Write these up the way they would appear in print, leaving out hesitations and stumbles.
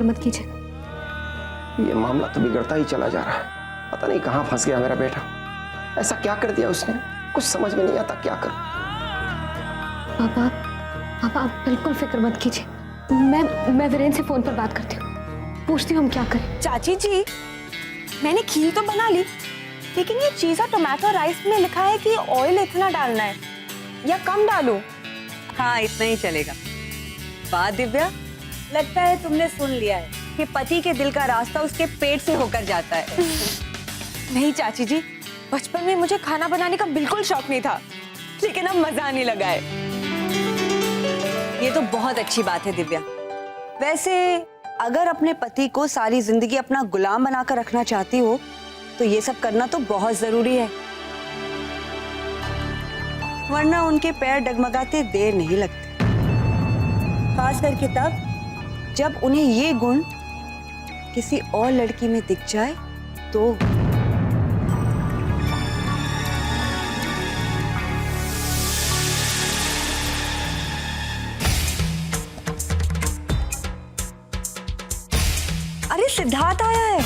मत कीजिए। ये मामला तो बिगड़ता ही चला जा रहा है। पता नहीं कहाँ फंस गया मेरा बेटा। ऐसा क्या कर दिया उसने, कुछ समझ में नहीं आता क्या करूं। पापा पापा आप बिल्कुल फिक्र मत कीजिए। मैं वीरेंद्र से फोन पर बात करती हूँ, पूछती हूँ हम क्या करें। चाची जी, मैंने खीर तो बना ली, लेकिन ये चीज़ा टोमेटो राइस में लिखा है कि ऑयल इतना डालना है, या कम डालूं? हाँ, इतना ही चलेगा। वाह दिव्या, लगता है तुमने सुन लिया है कि पति के दिल का रास्ता उसके पेट से होकर जाता है। नहीं चाची जी, बचपन में मुझे खाना बनाने का बिल्कुल शौक नहीं था, लेकिन अब मजा आने लगा है। ये तो बहुत अच्छी बात है दिव्या। वैसे अगर अपने पति को सारी जिंदगी अपना गुलाम बनाकर रखना चाहती हो तो ये सब करना तो बहुत जरूरी है, वरना उनके पैर डगमगाते देर नहीं लगते। खास करके तब जब उन्हें ये गुण किसी और लड़की में दिख जाए तो। अरे सिद्धार्थ आया है।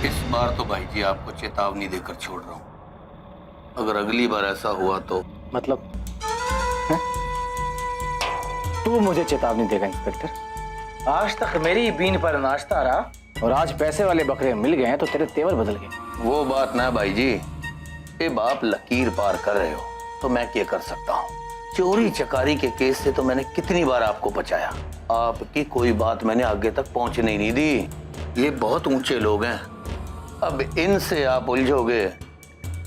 इस बार तो भाई जी आपको चेतावनी देकर छोड़ रहा हूँ। अगर अगली बार ऐसा हुआ तो। मतलब है? तू मुझे चेतावनी देगा इंस्पेक्टर? आज तक मेरी बीन पर नाचता रहा और आज पैसे वाले बकरे मिल गए हैं तो तेरे तेवर बदल गए। वो बात ना भाई जी, अब आप लकीर पार कर रहे हो तो मैं क्या कर सकता हूँ। चोरी चकारी के केस से तो मैंने कितनी बार आपको बचाया, आपकी कोई बात मैंने आगे तक पहुंचने नहीं दी। ये बहुत ऊंचे लोग हैं, अब इनसे आप उलझोगे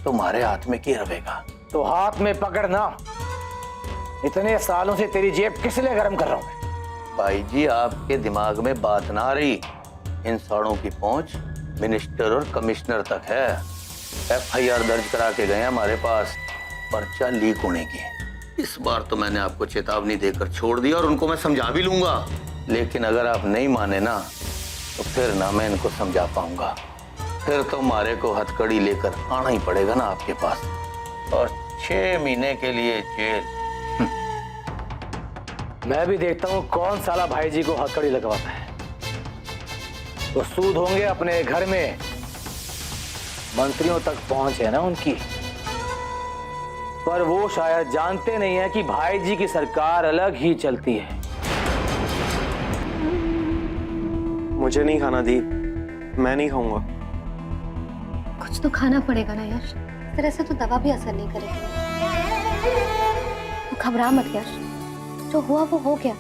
तुम्हारे हाथ में क्या रहेगा। तो हाथ में पकड़ना। इतने सालों से तेरी जेब किस लिए गर्म कर रहा हूं मैं? भाई जी आपके दिमाग में बात ना आ रही। इन साड़ों की पहुंच मिनिस्टर और कमिश्नर तक है। FIR दर्ज करा के गए हमारे पास पर्चा लीक होने की। इस बार तो मैंने आपको चेतावनी देकर छोड़ दिया और उनको मैं समझा भी लूंगा, लेकिन अगर आप नहीं माने ना तो फिर ना मैं इनको समझा पाऊंगा। फिर तो मारे को हथकड़ी लेकर आना ही पड़ेगा ना आपके पास, और 6 महीने के लिए जेल। मैं भी देखता हूँ कौन साला भाई जी को हथकड़ी लगवाता है। तो सूद होंगे अपने घर में, मंत्रियों तक पहुंच है ना उनकी, पर वो शायद जानते नहीं है कि भाई जी की सरकार अलग ही चलती है। मुझे नहीं खाना दी, मैं नहीं खाऊंगा। कुछ तो खाना पड़ेगा ना यश, इस तरह से तो दवा भी असर नहीं करेगी। तो घबरा मत यश, जो हुआ वो हो गया,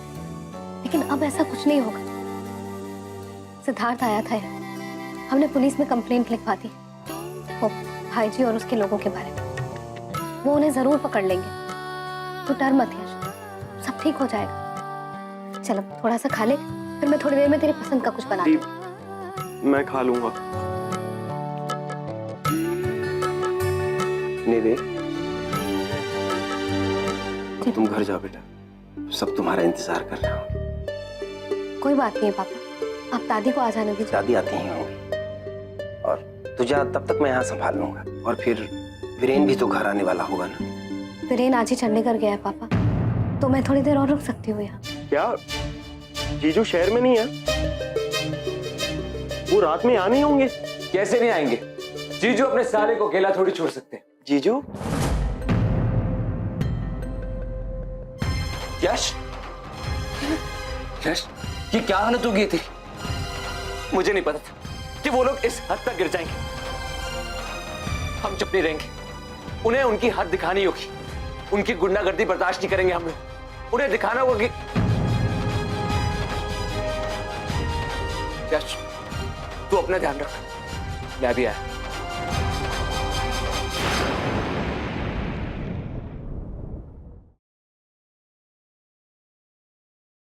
लेकिन अब ऐसा कुछ नहीं होगा। सिद्धार्थ आया था यहाँ, हमने पुलिस में कंप्लेंट लिखवा दी वो भाई जी और उसके लोगों के बारे में। वो उन्हें जरूर पकड़ लेंगे, तो डर मत यश, सब ठीक हो जाएगा। चलो थोड़ा सा खा ले, फिर मैं थोड़ी देर में तेरी पसंद का कुछ बना दूंगी। मैं खा लूंगा। निधि, अब तुम घर जाओ बेटा, सब तुम्हारा इंतजार कर रहे हो। कोई बात नहीं पापा, आप दादी को आ जाने दीजिए। दादी आती ही होंगी, और तू जा, तब तक मैं यहाँ संभाल लूंगा। और फिर वीरेन भी तो घर आने वाला होगा ना। वीरेन आज ही चंडीगढ़ गया है पापा, तो मैं थोड़ी देर और रुक सकती हूँ यहाँ। क्या जीजू शहर में नहीं है? वो रात में आ नहीं होंगे? कैसे नहीं आएंगे? जीजू अपने साले को अकेला थोड़ी छोड़ सकते हैं। जीजू? यश, यश, ये क्या हालत होगी तेरी? मुझे नहीं पता था कि वो लोग इस हद तक गिर जाएंगे। हम चुप नहीं रहेंगे, उन्हें उनकी हद दिखानी होगी। उनकी गुंडागर्दी बर्दाश्त नहीं करेंगे हम लोग। उन्हें दिखाना होगा कि यश, तू अपना ध्यान रख, मैं भी आया।